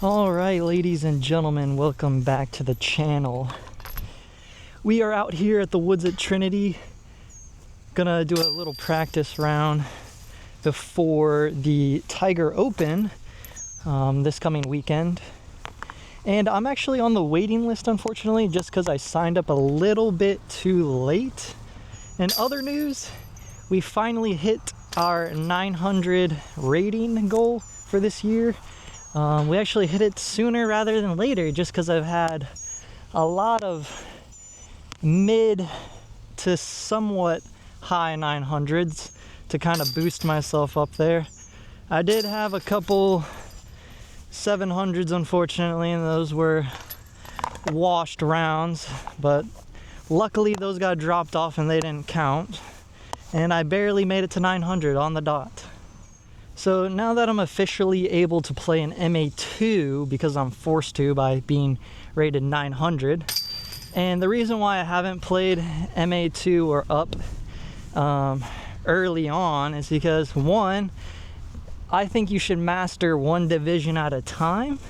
All right, ladies and gentlemen, welcome back to the channel. We are out here at the woods at Trinity, gonna do a little practice round before the Tiger Open this coming weekend. And I'm actually on the waiting list, unfortunately, just because I signed up a little bit too late. In other news, we finally hit our 900 rating goal for this year. We actually hit it sooner rather than later, just because I've had a lot of mid to somewhat high 900s to kind of boost myself up there. I did have a couple 700s, unfortunately, and those were washed rounds, but luckily those got dropped off and they didn't count, and I barely made it to 900 on the dot. So now that I'm officially able to play an MA2, because I'm forced to by being rated 900, and the reason why I haven't played MA2 or up early on is because, one, I think you should master one division at a time.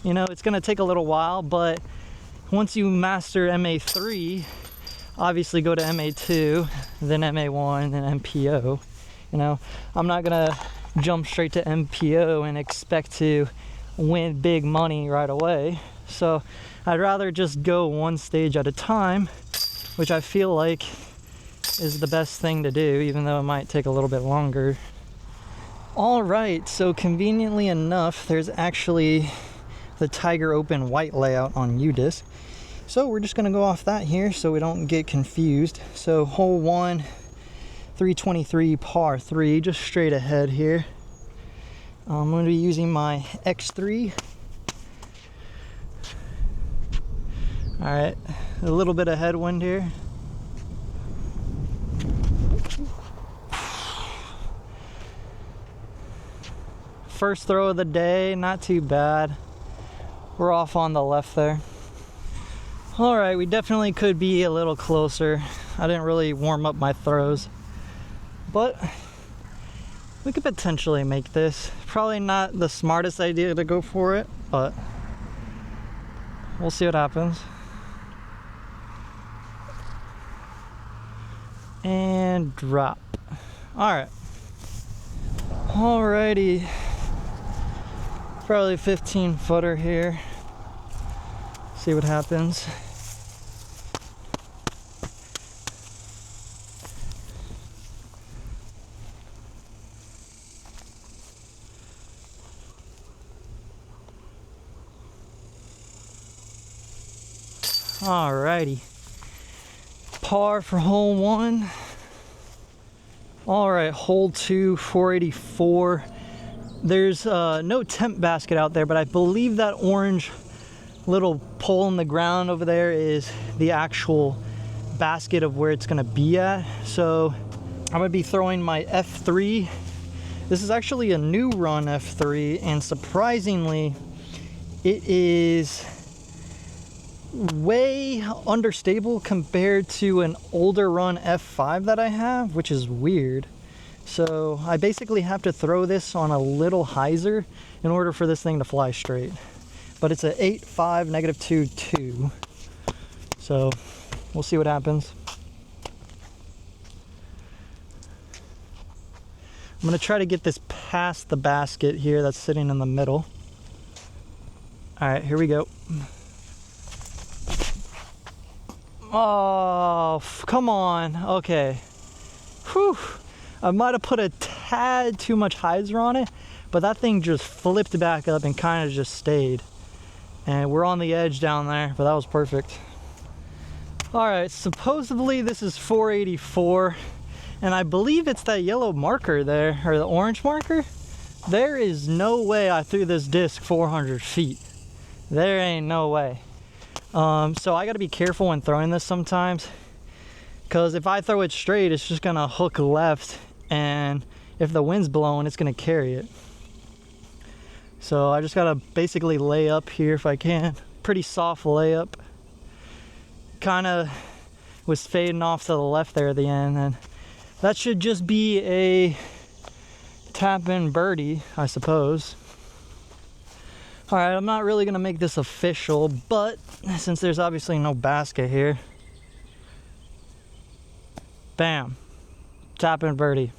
You know, it's going to take a little while, but once you master MA3, obviously go to MA2, then MA1, then MPO. You know, I'm not going to jump straight to MPO and expect to win big money right away. So I'd rather just go one stage at a time, which I feel like is the best thing to do, even though it might take a little bit longer. All right, so conveniently enough, there's actually the Tiger Open white layout on UDisc. So we're just gonna go off that here so we don't get confused. So hole 1, 323 par 3, just straight ahead here. I'm going to be using my X3. All right, a little bit of headwind here. First throw of the day, not too bad. We're off on the left there. All right, we definitely could be a little closer. I didn't really warm up my throws, but we could potentially make this. Probably not the smartest idea to go for it, but we'll see what happens. And drop. All right. Alrighty. Probably 15 footer here. See what happens. Alrighty, par for hole 1. All right, hole 2, 484. There's no temp basket out there, but I believe that orange little pole in the ground over there is the actual basket of where it's gonna be at. So I'm gonna be throwing my F3. This is actually a new run F3, and surprisingly, it is way understable compared to an older run F5 that I have, which is weird. So I basically have to throw this on a little hyzer in order for this thing to fly straight. But it's a 8.5 -2.2. So we'll see what happens. I'm gonna try to get this past the basket here that's sitting in the middle. All right, here we go. Oh, come on. Okay. Whew. I might have put a tad too much hyzer on it, but that thing just flipped back up and kind of just stayed. And we're on the edge down there, but that was perfect. All right, supposedly this is 484, and I believe it's that yellow marker there, or the orange marker. There is no way I threw this disc 400 feet. There ain't no way. So I gotta be careful when throwing this sometimes, because if I throw it straight, it's just gonna hook left, and if the wind's blowing, it's gonna carry it. So I just gotta basically lay up here if I can. Pretty soft layup. Kind of was fading off to the left there at the end, and that should just be a tap in birdie, I suppose. All right, I'm not really gonna make this official, but since there's obviously no basket here, bam, tap and birdie.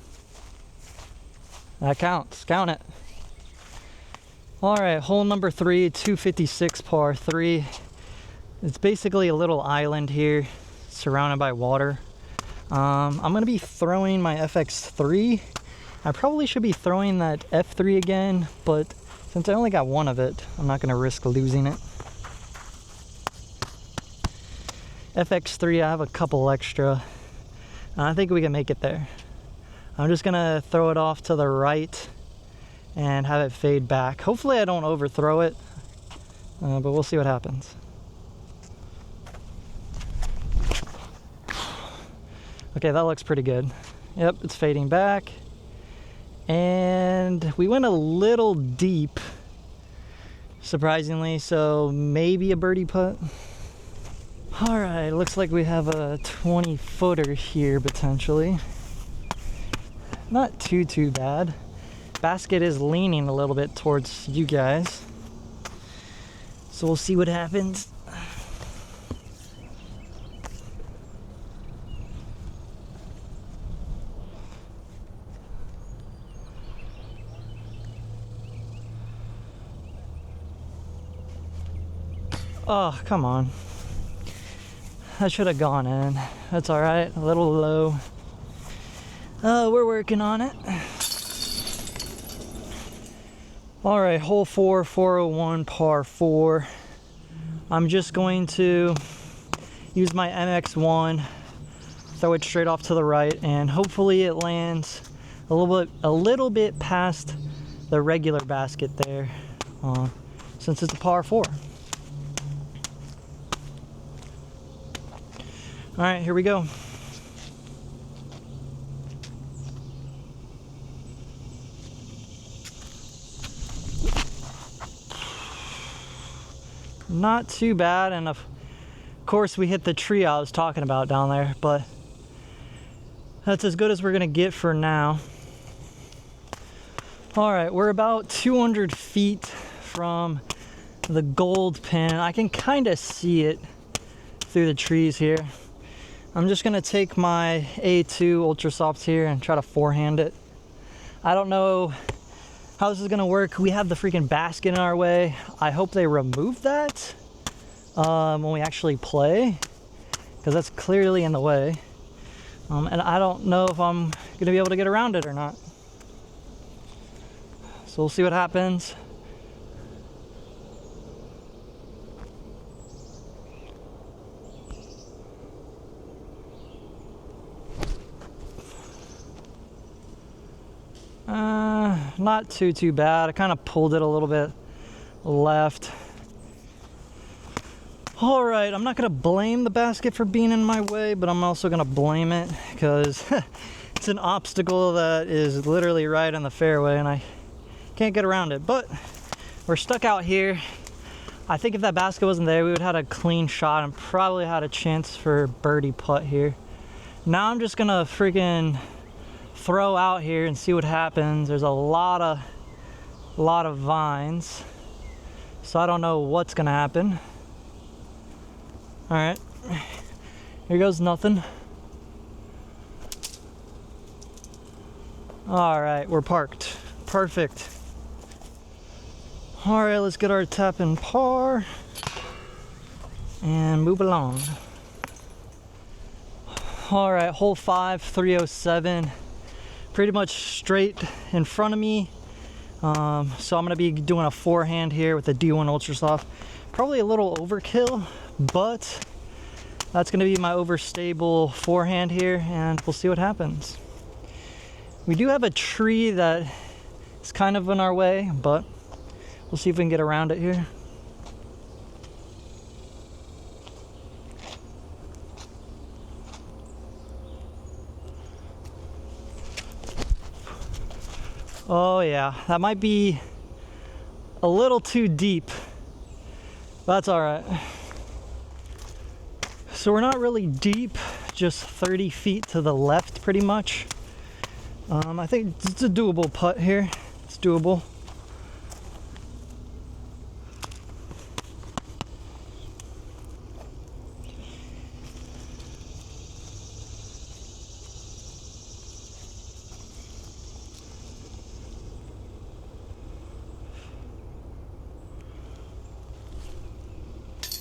That counts, count it. All right, hole number 3, 256 par 3. It's basically a little island here, surrounded by water. I'm gonna be throwing my FX3. I probably should be throwing that F3 again, but since I only got one of it, I'm not gonna risk losing it. FX3, I have a couple extra. I think we can make it there. I'm just gonna throw it off to the right and have it fade back. Hopefully I don't overthrow it, but we'll see what happens. Okay, that looks pretty good. Yep, it's fading back. And we went a little deep, surprisingly, so maybe a birdie putt. All right, looks like we have a 20-footer here potentially. Not too bad. Basket is leaning a little bit towards you guys, so we'll see what happens. Oh, come on. That should have gone in. That's all right, a little low. We're working on it. All right, hole 4, 401 par 4. I'm just going to use my MX1, throw it straight off to the right, and hopefully it lands a little bit past the regular basket there, since it's a par 4. All right, here we go. Not too bad, and of course we hit the tree I was talking about down there, but that's as good as we're gonna get for now. All right, we're about 200 feet from the gold pin. I can kind of see it through the trees here. I'm just gonna take my A2 Ultra Soft here and try to forehand it. I don't know how this is gonna work. We have the freaking basket in our way. I hope they remove that when we actually play, because that's clearly in the way. And I don't know if I'm gonna be able to get around it or not. So we'll see what happens. Not too bad. I kind of pulled it a little bit left. All right, I'm not gonna blame the basket for being in my way, but I'm also gonna blame it because it's an obstacle that is literally right in the fairway and I can't get around it. But we're stuck out here. I think if that basket wasn't there, we would have had a clean shot and probably had a chance for birdie putt here. Now I'm just gonna freaking throw out here and see what happens. There's a lot of vines, so I don't know what's gonna happen. All right, here goes nothing. All right, we're parked. Perfect. All right, let's get our tap and par and move along. All right, hole 5, 307. Pretty much straight in front of me. So I'm gonna be doing a forehand here with the D1 Ultra Soft. Probably a little overkill, but that's gonna be my overstable forehand here, and we'll see what happens. We do have a tree that is kind of in our way, but we'll see if we can get around it here. Oh yeah, that might be a little too deep. That's all right. So we're not really deep, just 30 feet to the left pretty much. I think it's a doable putt here. It's doable.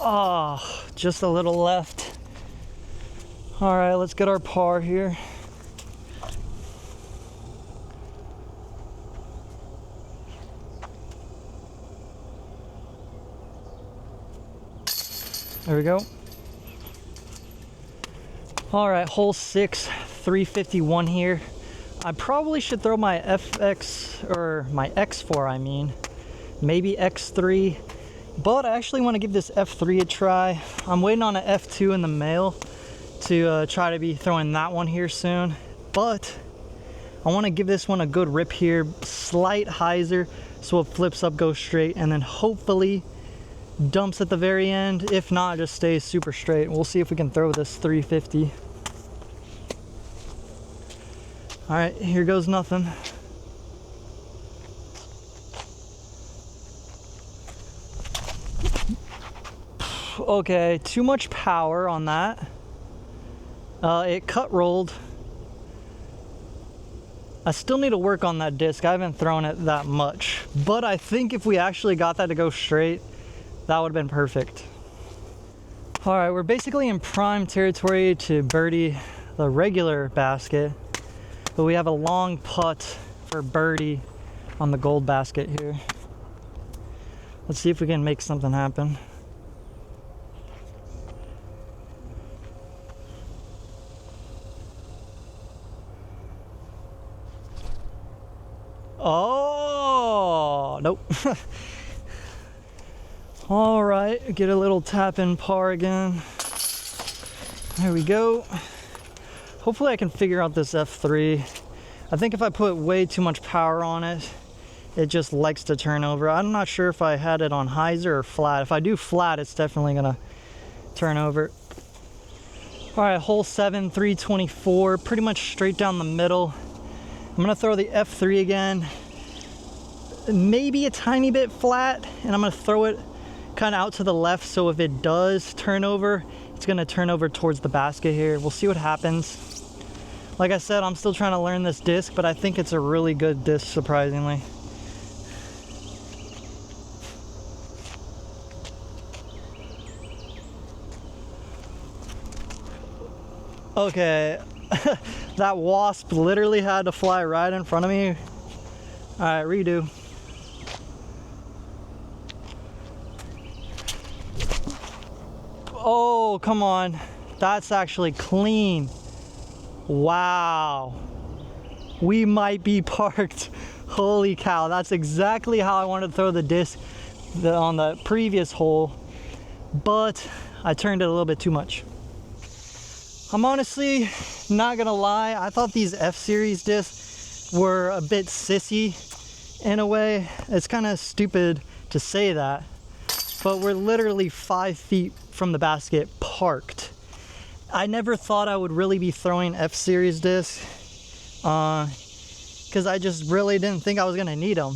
Oh, just a little left. All right, let's get our par here. There we go. All right, hole 6, 351 here. I probably should throw my FX, or my X4, I mean. Maybe X3. But I actually want to give this F3 a try. I'm waiting on an F2 in the mail to try to be throwing that one here soon. But I want to give this one a good rip here. Slight hyzer so it flips up, goes straight, and then hopefully dumps at the very end. If not, just stays super straight. We'll see if we can throw this 350. All right, here goes nothing. Okay, too much power on that. It cut rolled. I still need to work on that disc. I haven't thrown it that much, but I think if we actually got that to go straight, that would have been perfect. All right, we're basically in prime territory to birdie the regular basket, but we have a long putt for birdie on the gold basket here. Let's see if we can make something happen. Oh, nope. All right, get a little tap in par again. There we go. Hopefully I can figure out this F3. I think if I put way too much power on it, it just likes to turn over. I'm not sure if I had it on hyzer or flat. If I do flat, it's definitely gonna turn over. All right, hole 7, 324, pretty much straight down the middle. I'm gonna throw the F3 again, maybe a tiny bit flat, and I'm gonna throw it kind of out to the left, so if it does turn over, it's gonna turn over towards the basket here. We'll see what happens. Like I said, I'm still trying to learn this disc, but I think it's a really good disc, surprisingly. Okay, that wasp literally had to fly right in front of me. All right, redo. Oh, come on. That's actually clean. Wow. We might be parked. Holy cow, that's exactly how I wanted to throw the disc on the previous hole, but I turned it a little bit too much. I'm honestly not gonna lie, I thought these F-Series discs were a bit sissy in a way. It's kind of stupid to say that, but we're literally 5 feet from the basket parked. I never thought I would really be throwing F-Series discs because I just really didn't think I was gonna need them.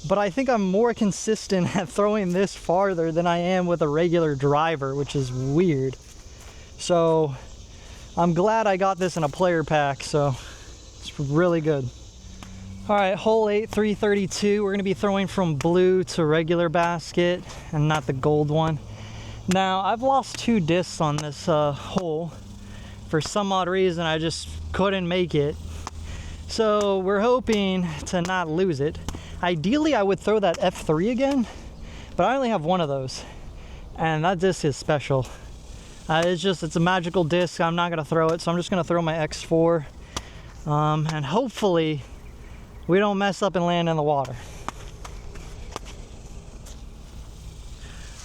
But I think I'm more consistent at throwing this farther than I am with a regular driver, which is weird. So I'm glad I got this in a player pack, so it's really good. All right, hole 8, 332. We're gonna be throwing from blue to regular basket and not the gold one. Now, I've lost 2 discs on this hole. For some odd reason, I just couldn't make it. So we're hoping to not lose it. Ideally, I would throw that F3 again, but I only have one of those. And that disc is special. It's a magical disc. I'm not gonna throw it, so I'm just gonna throw my X4. And hopefully we don't mess up and land in the water.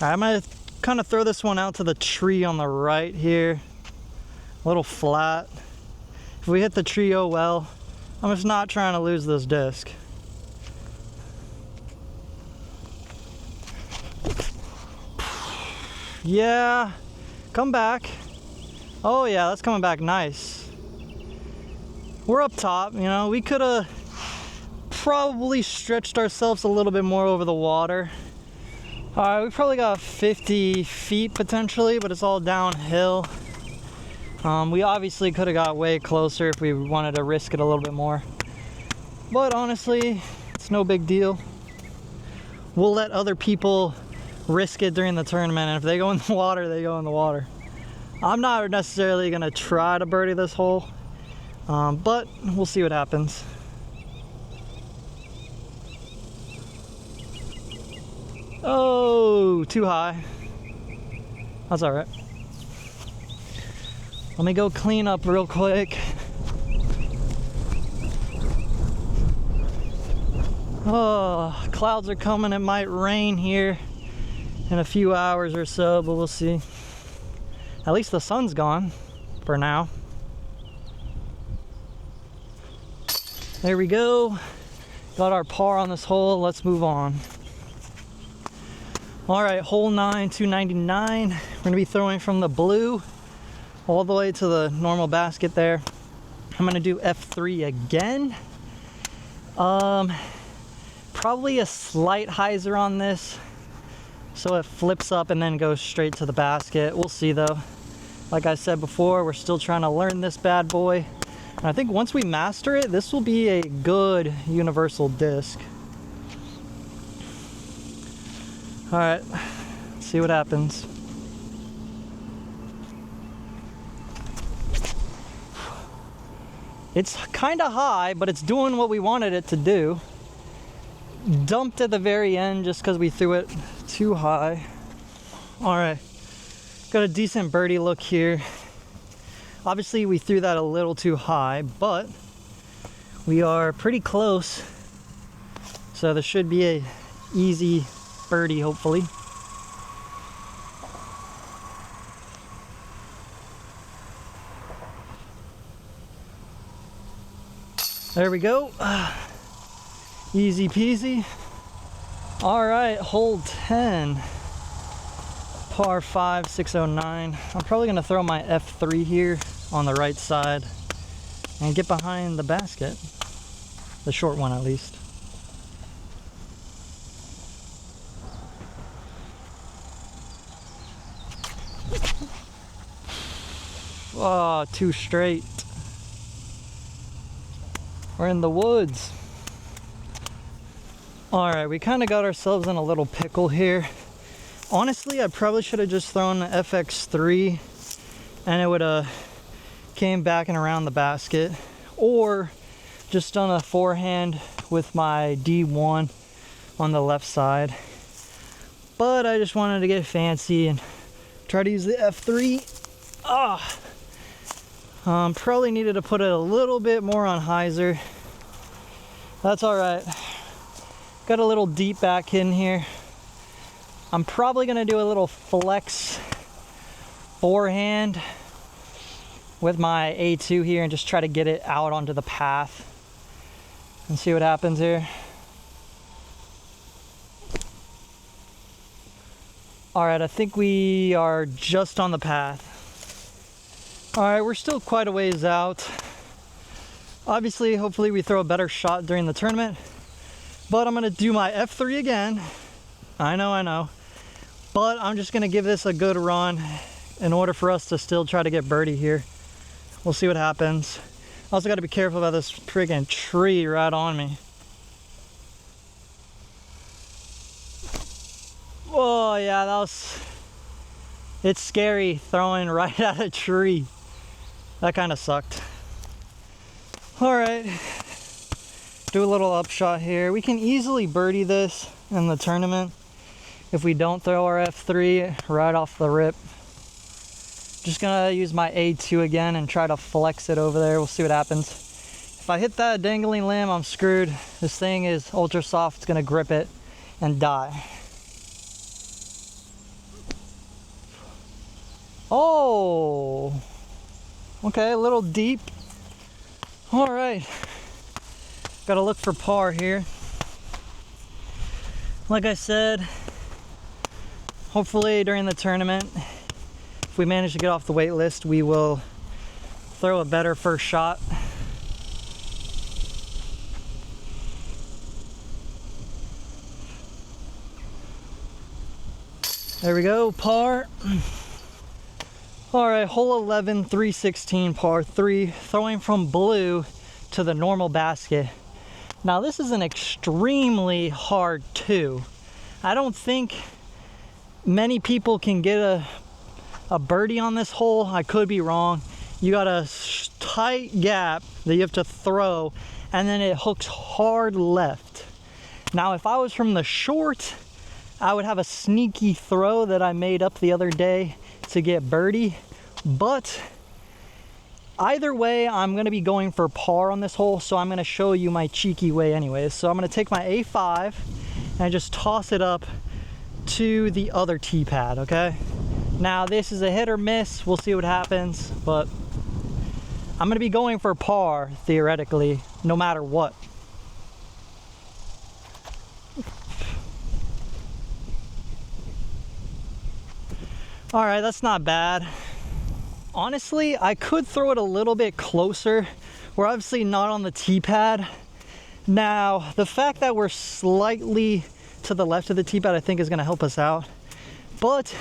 All right, I'm gonna kind of throw this one out to the tree on the right here. A little flat. If we hit the tree, oh well. I'm just not trying to lose this disc. Yeah, come back. Oh yeah, that's coming back nice. We're up top, you know, we could have probably stretched ourselves a little bit more over the water. All right, we probably got 50 feet potentially, but it's all downhill. We obviously could have got way closer if we wanted to risk it a little bit more. But honestly, it's no big deal. We'll let other people risk it during the tournament, and if they go in the water, they go in the water. I'm not necessarily gonna try to birdie this hole, but we'll see what happens. Oh, too high. That's all right. Let me go clean up real quick. Oh, clouds are coming. It might rain here in a few hours or so, but we'll see. At least the sun's gone for now. There we go. Got our par on this hole. Let's move on. All right, hole 9, 299. We're gonna be throwing from the blue all the way to the normal basket there. I'm gonna do F3 again. Probably a slight hyzer on this, so it flips up and then goes straight to the basket. We'll see though. Like I said before, we're still trying to learn this bad boy. And I think once we master it, this will be a good universal disc. All right, let's see what happens. It's kind of high, but it's doing what we wanted it to do. Dumped at the very end just because we threw it too high. All right, got a decent birdie look here. Obviously we threw that a little too high, but we are pretty close. So this should be a easy birdie, hopefully. There we go. Easy peasy. All right, hole 10. Par 5, 609. I'm probably gonna throw my F3 here on the right side and get behind the basket. The short one at least. Oh, too straight. We're in the woods. All right, we kind of got ourselves in a little pickle here. Honestly, I probably should have just thrown the FX3 and it would have came back and around the basket, or just done a forehand with my D1 on the left side. But I just wanted to get fancy and try to use the F3. Probably needed to put it a little bit more on hyzer. That's all right. Got a little deep back in here. I'm probably gonna do a little flex forehand with my A2 here and just try to get it out onto the path and see what happens here. All right, I think we are just on the path. All right, we're still quite a ways out. Obviously, hopefully we throw a better shot during the tournament, but I'm gonna do my F3 again. I know. But I'm just gonna give this a good run in order for us to still try to get birdie here. We'll see what happens. Also gotta be careful about this friggin' tree right on me. Oh yeah, it's scary throwing right at a tree. That kind of sucked. All right, do a little upshot here. We can easily birdie this in the tournament if we don't throw our F3 right off the rip. Just gonna use my A2 again and try to flex it over there. We'll see what happens. If I hit that dangling limb, I'm screwed. This thing is ultra soft. It's gonna grip it and die. Oh, okay, a little deep. All right, gotta look for par here. Like I said, hopefully during the tournament, if we manage to get off the wait list, we will throw a better first shot. There we go, par. All right, hole 11, 316, par 3, throwing from blue to the normal basket. Now this is an extremely hard 2. I don't think many people can get a birdie on this hole. I could be wrong. You got a tight gap that you have to throw, and then it hooks hard left. Now, if I was from the short, I would have a sneaky throw that I made up the other day to get birdie. But either way, I'm gonna be going for par on this hole, so I'm gonna show you my cheeky way anyways. So I'm gonna take my A5 and I just toss it up to the other tee pad, okay? Now, this is a hit or miss. We'll see what happens, but I'm gonna be going for par, theoretically, no matter what. All right, that's not bad. Honestly, I could throw it a little bit closer. We're obviously not on the tee pad. Now, the fact that we're slightly to the left of the tee pad, I think is gonna help us out. But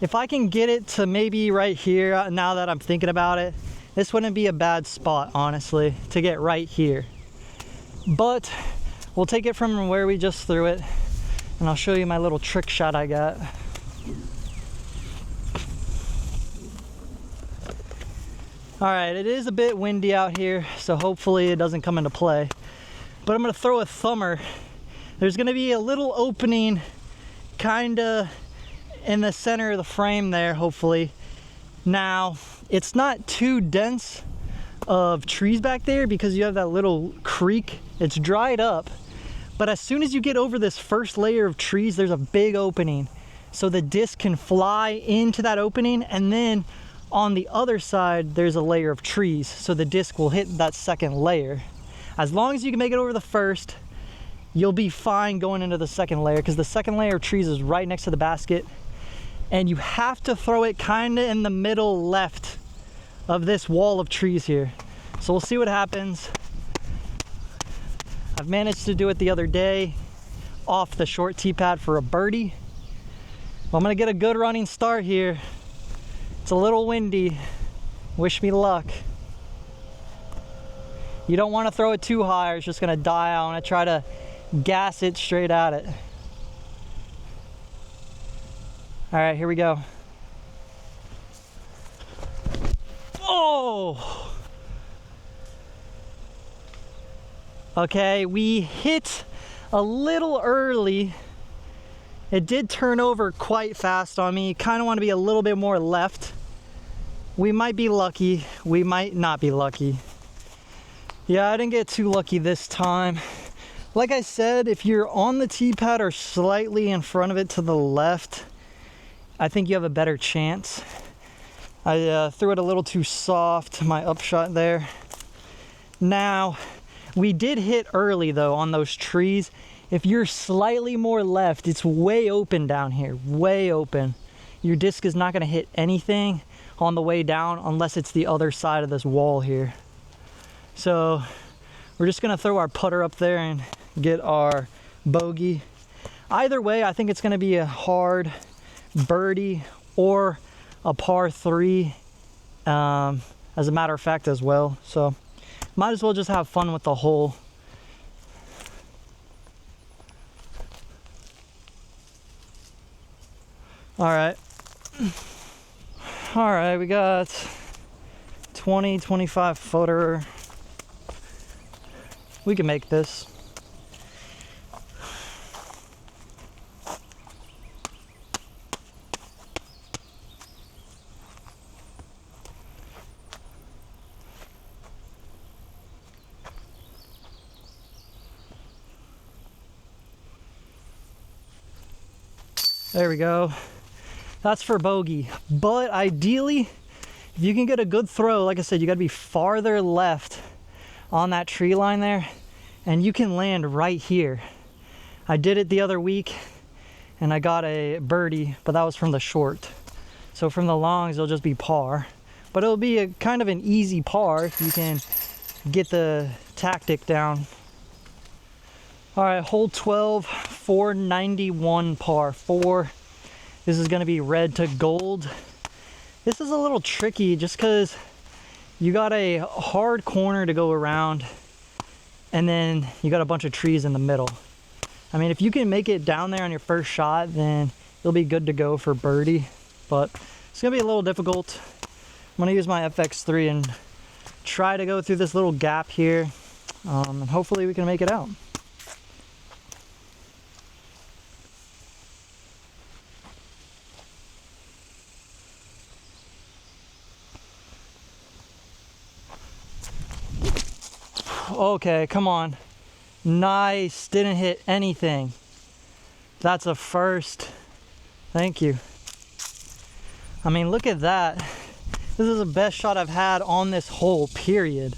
if I can get it to maybe right here, now that I'm thinking about it, this wouldn't be a bad spot, honestly, to get right here. But we'll take it from where we just threw it, and I'll show you my little trick shot I got. All right, it is a bit windy out here, so hopefully it doesn't come into play. But I'm gonna throw a thumber. There's gonna be a little opening kinda in the center of the frame there, hopefully. Now, it's not too dense of trees back there because you have that little creek. It's dried up, but as soon as you get over this first layer of trees, there's a big opening. So the disc can fly into that opening, and then on the other side, there's a layer of trees. So the disc will hit that second layer. As long as you can make it over the first, you'll be fine going into the second layer, because the second layer of trees is right next to the basket. And you have to throw it kind of in the middle left of this wall of trees here. So we'll see what happens. I've managed to do it the other day off the short tee pad for a birdie. Well, I'm gonna get a good running start here. It's a little windy. Wish me luck. You don't want to throw it too high or it's just gonna die. I want to try to gas it straight at it. All right, here we go. Oh! Okay, we hit a little early. It did turn over quite fast on me. Kind of want to be a little bit more left. We might be lucky. We might not be lucky. Yeah, I didn't get too lucky this time. Like I said, if you're on the tee pad or slightly in front of it to the left, I think you have a better chance. I threw it a little too soft, my upshot there. Now, we did hit early though on those trees. If you're slightly more left, it's way open down here, way open. Your disc is not gonna hit anything on the way down unless it's the other side of this wall here. So we're just gonna throw our putter up there and get our bogey. Either way, I think it's gonna be a hard birdie or a par 3 as a matter of fact as well. So might as well just have fun with the hole. All right, we got 25 footer. We can make this. There we go. That's for bogey. But ideally, if you can get a good throw, like I said, you gotta be farther left on that tree line there, and you can land right here. I did it the other week and I got a birdie, but that was from the short. So from the longs, it'll just be par. But it'll be a kind of an easy par if you can get the tactic down. All right, hole 12, 491 par 4. This is gonna be red to gold. This is a little tricky just because you got a hard corner to go around and then you got a bunch of trees in the middle. I mean, if you can make it down there on your first shot, then it'll be good to go for birdie, but it's gonna be a little difficult. I'm gonna use my FX3 and try to go through this little gap here, and hopefully we can make it out. Okay, come on. Nice, didn't hit anything. That's a first. Thank you. I mean, look at that. This is the best shot I've had on this hole, period.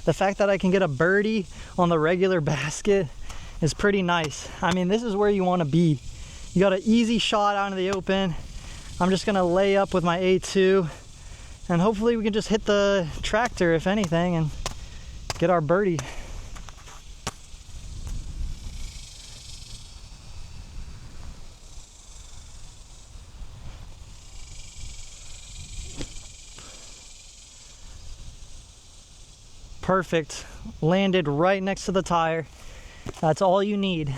The fact that I can get a birdie on the regular basket is pretty nice. I mean, this is where you want to be. You got an easy shot out in the open. I'm just gonna lay up with my A2 and hopefully we can just hit the tractor, if anything, and get our birdie. Perfect. Landed right next to the tire. That's all you need.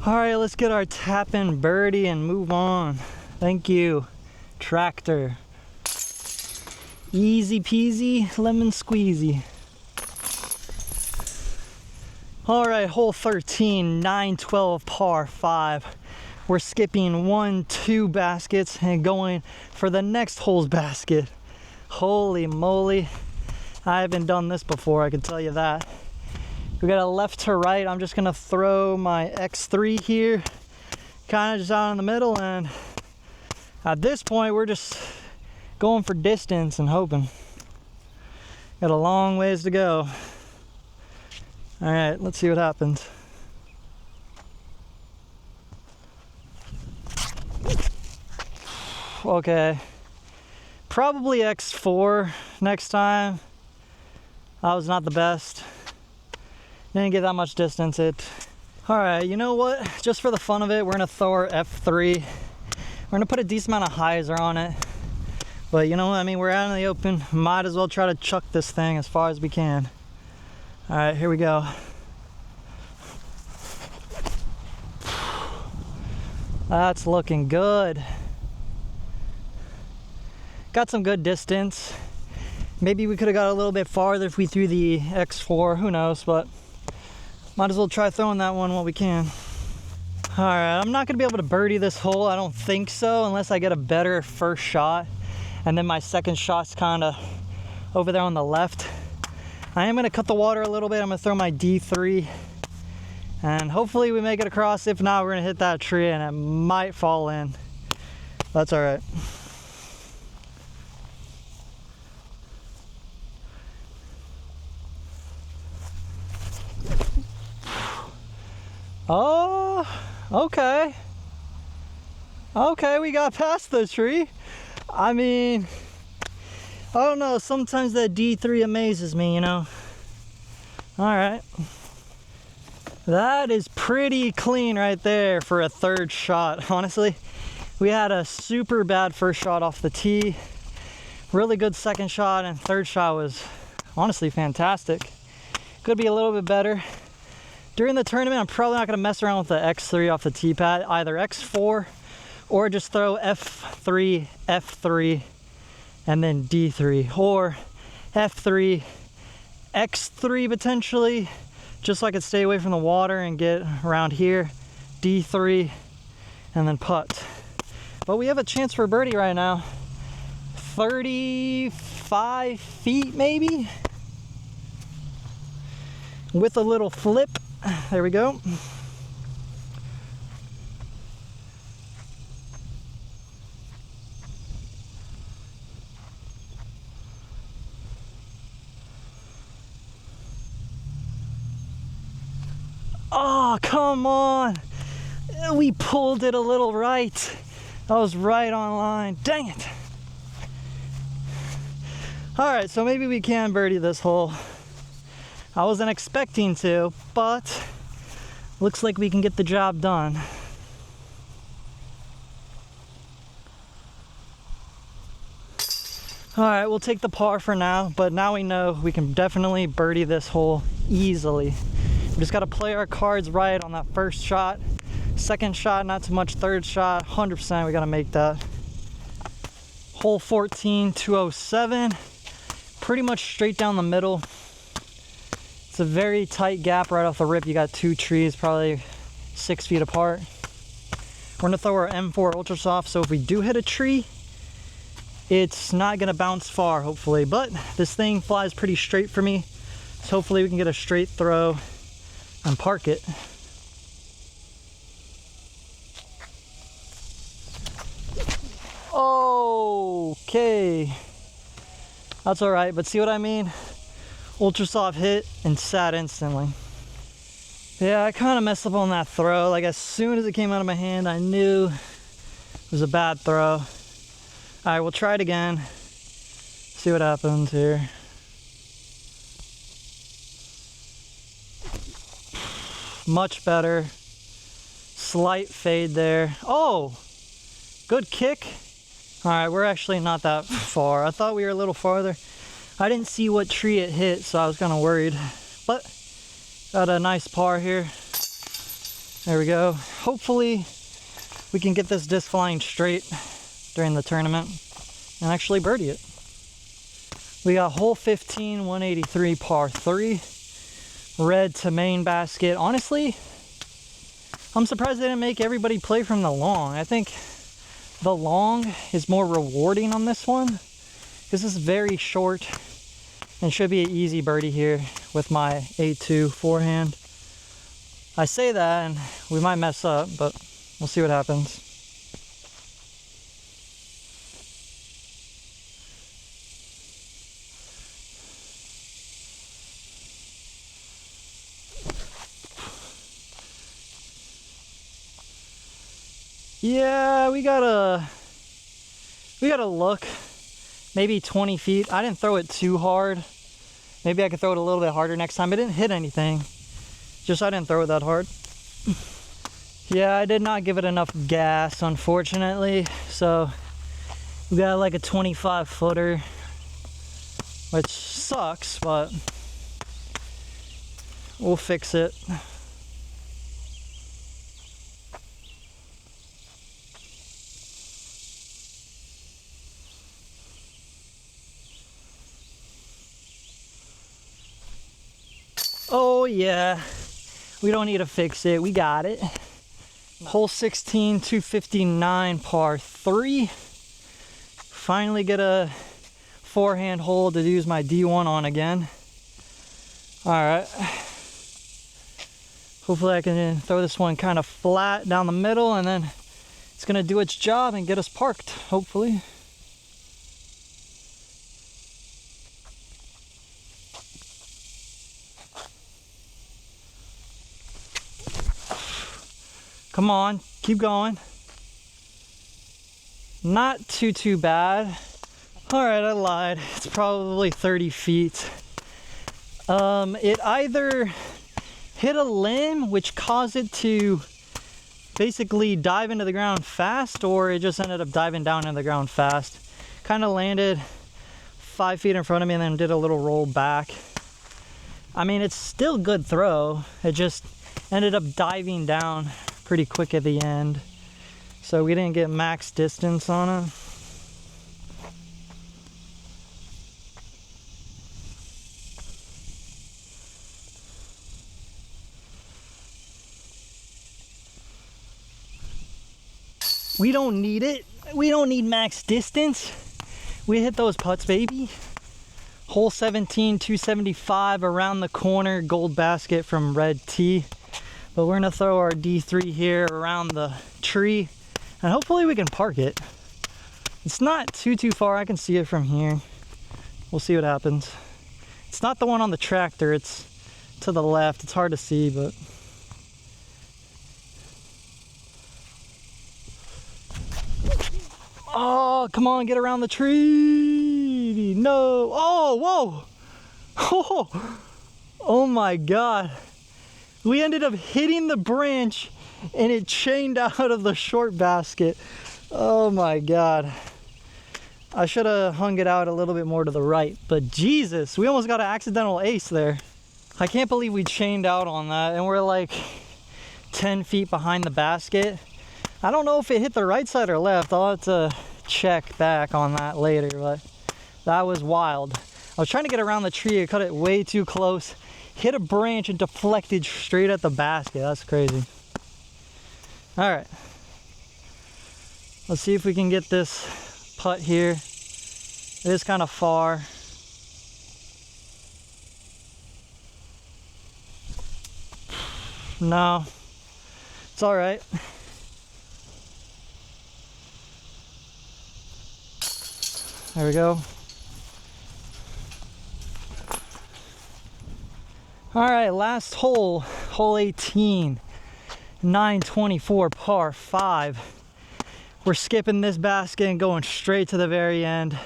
All right, let's get our tap-in birdie and move on. Thank you, tractor. Easy peasy, lemon squeezy. All right, hole 13, 9-12 par 5. We're skipping 1-2 baskets and going for the next hole's basket. Holy moly. I haven't done this before, I can tell you that. We got a left to right. I'm just gonna throw my X3 here, kind of just out in the middle, and at this point we're just going for distance and hoping. Got a long ways to go. All right, let's see what happens. Okay, probably X4 next time. That was not the best. Didn't get that much distance. All right, you know what? Just for the fun of it, we're gonna throw our F3. We're gonna put a decent amount of hyzer on it. But you know what I mean? We're out in the open. Might as well try to chuck this thing as far as we can. All right, here we go. That's looking good. Got some good distance. Maybe we could have got a little bit farther if we threw the X4, who knows, but might as well try throwing that one while we can. All right, I'm not gonna be able to birdie this hole, I don't think so, unless I get a better first shot. And then my second shot's kinda over there on the left. I am gonna cut the water a little bit. I'm gonna throw my D3 and hopefully we make it across. If not, we're gonna hit that tree and it might fall in. That's all right. Oh, okay. Okay, we got past the tree. I mean, I don't know, sometimes that D3 amazes me, you know. All right. That is pretty clean right there for a third shot. Honestly, we had a super bad first shot off the tee. Really good second shot, and third shot was honestly fantastic. Could be a little bit better. During the tournament, I'm probably not gonna mess around with the X3 off the tee pad, either X4 or just throw F3, F3, and then D3, or F3, X3 potentially, just so I could stay away from the water and get around here, D3, and then putt. But we have a chance for birdie right now. 35 feet maybe? With a little flip. There we go. Oh, come on. We pulled it a little right. That was right on line. Dang it. All right, so maybe we can birdie this hole. I wasn't expecting to, but looks like we can get the job done. All right, we'll take the par for now, but now we know we can definitely birdie this hole easily. We just got to play our cards right on that first shot, Second shot, not too much. Third shot, 100% we gotta make that. Hole 14, 207. Pretty much straight down the middle. It's a very tight gap right off the rip. You got two trees, probably 6 feet apart. We're gonna throw our M4 Ultra Soft, so if we do hit a tree, it's not gonna bounce far, hopefully. But this thing flies pretty straight for me, so hopefully we can get a straight throw and park it. Okay, that's all right, but see what I mean? Ultra Soft hit and sat instantly. Yeah, I kind of messed up on that throw. Like, as soon as it came out of my hand, I knew it was a bad throw. All right, we'll try it again. See what happens here. Much better. Slight fade there. Oh, good kick. All right, we're actually not that far. I thought we were a little farther. I didn't see what tree it hit, so I was kind of worried. But got a nice par here. There we go. Hopefully we can get this disc flying straight during the tournament and actually birdie it. We got hole 15, 183 par 3. Red to main basket. Honestly, I'm surprised they didn't make everybody play from the long. I think the long is more rewarding on this one because this is very short and should be an easy birdie here with my A2 forehand. I say that and we might mess up, but we'll see what happens. Yeah, we gotta look. Maybe 20 feet. I didn't throw it too hard. Maybe I could throw it a little bit harder next time. It didn't hit anything. Just I didn't throw it that hard. Yeah, I did not give it enough gas, unfortunately. So we got like a 25 footer, which sucks, but we'll fix it. Oh yeah, we don't need to fix it, we got it. Hole 16, 259 par 3. Finally get a forehand hole to use my D1 on again. All right. Hopefully I can throw this one kind of flat down the middle and then it's gonna do its job and get us parked, hopefully. Come on, keep going. Not too bad. All right, I lied. It's probably 30 feet. It either hit a limb, which caused it to basically dive into the ground fast, or it just ended up diving down into the ground fast. Kind of landed 5 feet in front of me and then did a little roll back. I mean, it's still a good throw. It just ended up diving down pretty quick at the end, so we didn't get max distance on it. We don't need it. We don't need max distance. We hit those putts, baby. Hole 17, 275 around the corner, gold basket from red tee. But we're gonna throw our D3 here around the tree and hopefully we can park it. It's not too far, I can see it from here. We'll see what happens. It's not the one on the tractor, it's to the left. It's hard to see, but. Oh, come on, get around the tree. No, oh, whoa. Oh my God. We ended up hitting the branch and it chained out of the short basket. Oh my God. I should have hung it out a little bit more to the right, but Jesus, we almost got an accidental ace there. I can't believe we chained out on that and we're like 10 feet behind the basket. I don't know if it hit the right side or left. I'll have to check back on that later, but that was wild. I was trying to get around the tree. I cut it way too close. Hit a branch and deflected straight at the basket. That's crazy. All right. Let's see if we can get this putt here. It is kind of far. No, it's all right. There we go. All right, last hole, hole 18, 924 par 5. We're skipping this basket and going straight to the very end.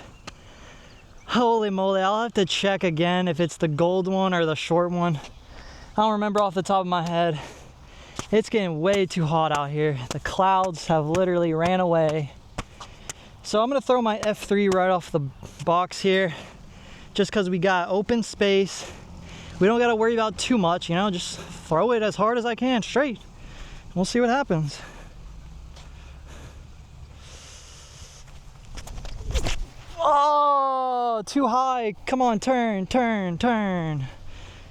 Holy moly, I'll have to check again if it's the gold one or the short one. I don't remember off the top of my head. It's getting way too hot out here. The clouds have literally ran away. So I'm gonna throw my F3 right off the box here, just because we got open space. We don't gotta worry about too much, you know, just throw it as hard as I can, straight. We'll see what happens. Oh, too high. Come on, turn, turn, turn.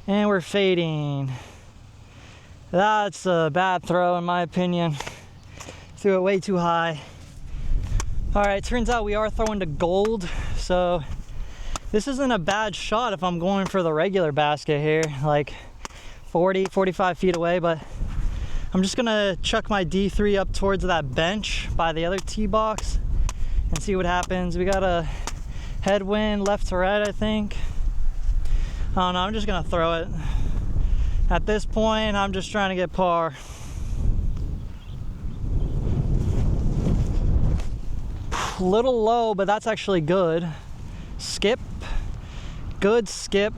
And we're fading. That's a bad throw in my opinion. Threw it way too high. All right, turns out we are throwing to gold, so this isn't a bad shot if I'm going for the regular basket here, like 40, 45 feet away, but I'm just gonna chuck my D3 up towards that bench by the other tee box and see what happens. We got a headwind left to right, I think. I don't know, I'm just gonna throw it. At this point, I'm just trying to get par. Little low, but that's actually good. Skip, good skip,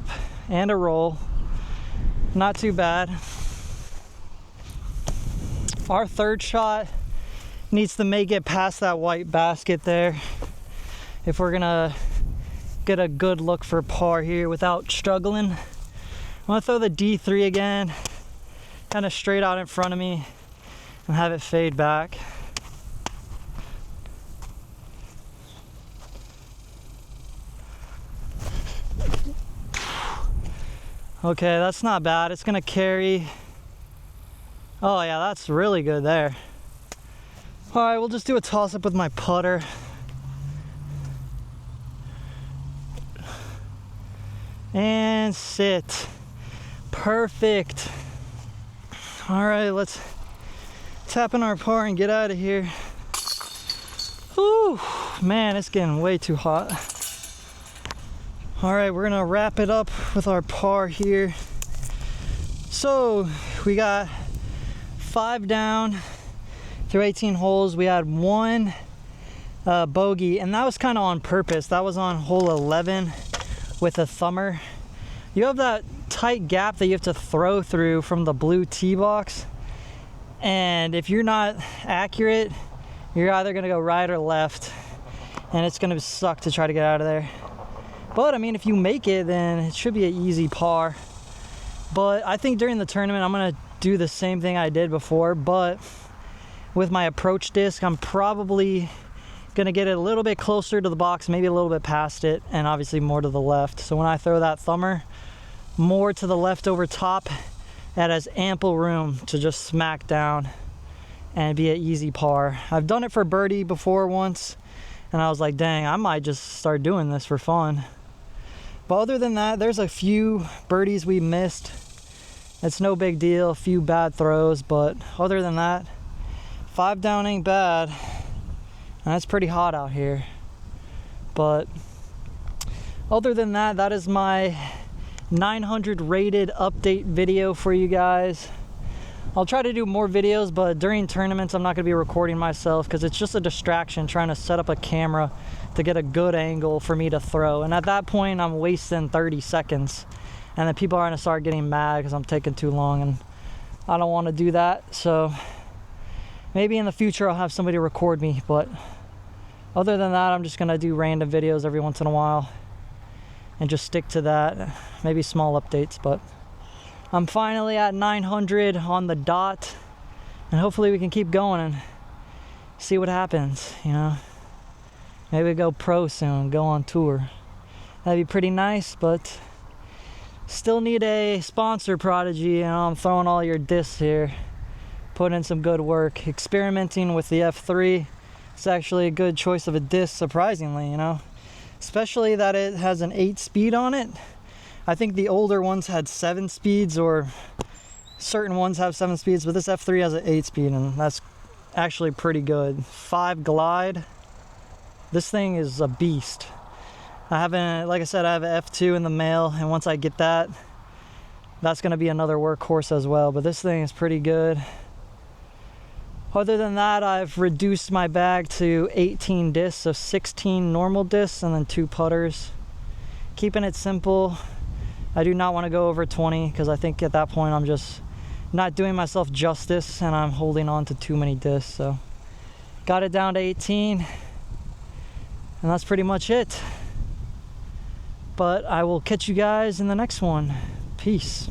and a roll. Not too bad. Our third shot needs to make it past that white basket there if we're gonna get a good look for par here without struggling. I'm gonna throw the D3 again, kind of straight out in front of me and have it fade back. Okay, that's not bad. It's gonna carry. Oh yeah, that's really good there. All right, we'll just do a toss up with my putter. And sit. Perfect. All right, let's tap in our par and get out of here. Whew, man, it's getting way too hot. All right, we're gonna wrap it up with our par here. So we got 5 down through 18 holes. We had 1 bogey, and that was kind of on purpose. That was on hole 11 with a thumber. You have that tight gap that you have to throw through from the blue tee box, and if you're not accurate, you're either gonna go right or left, and it's gonna suck to try to get out of there. But I mean, if you make it, then it should be an easy par. But I think during the tournament, I'm gonna do the same thing I did before, but with my approach disc, I'm probably gonna get it a little bit closer to the box, maybe a little bit past it, and obviously more to the left. So when I throw that thumber, more to the left over top, that has ample room to just smack down and be an easy par. I've done it for birdie before once, and I was like, dang, I might just start doing this for fun. But other than that, there's a few birdies we missed. It's no big deal, a few bad throws, but other than that, 5 down ain't bad. And it's pretty hot out here. But other than that, that is my 900 rated update video for you guys. I'll try to do more videos, but during tournaments, I'm not gonna be recording myself because it's just a distraction trying to set up a camera to get a good angle for me to throw. And at that point, I'm wasting 30 seconds. And then people are gonna start getting mad because I'm taking too long, and I don't wanna do that. So maybe in the future, I'll have somebody record me, but other than that, I'm just gonna do random videos every once in a while and just stick to that. Maybe small updates, but I'm finally at 900 on the dot. And hopefully we can keep going and see what happens, you know. Maybe go pro soon, go on tour. That'd be pretty nice, but still need a sponsor, Prodigy. You know, I'm throwing all your discs here, putting in some good work, experimenting with the F3. It's actually a good choice of a disc, surprisingly, you know, especially that it has an 8-speed on it. I think the older ones had 7 speeds, or certain ones have 7 speeds, but this F3 has an 8-speed, and that's actually pretty good. 5 glide. This thing is a beast. I haven't, like I said, I have an F2 in the mail, and once I get that, that's going to be another workhorse as well. But this thing is pretty good. Other than that, I've reduced my bag to 18 discs, so 16 normal discs and then 2 putters. Keeping it simple. I do not want to go over 20 because I think at that point I'm just not doing myself justice and I'm holding on to too many discs. So got it down to 18, and that's pretty much it. But I will catch you guys in the next one. Peace.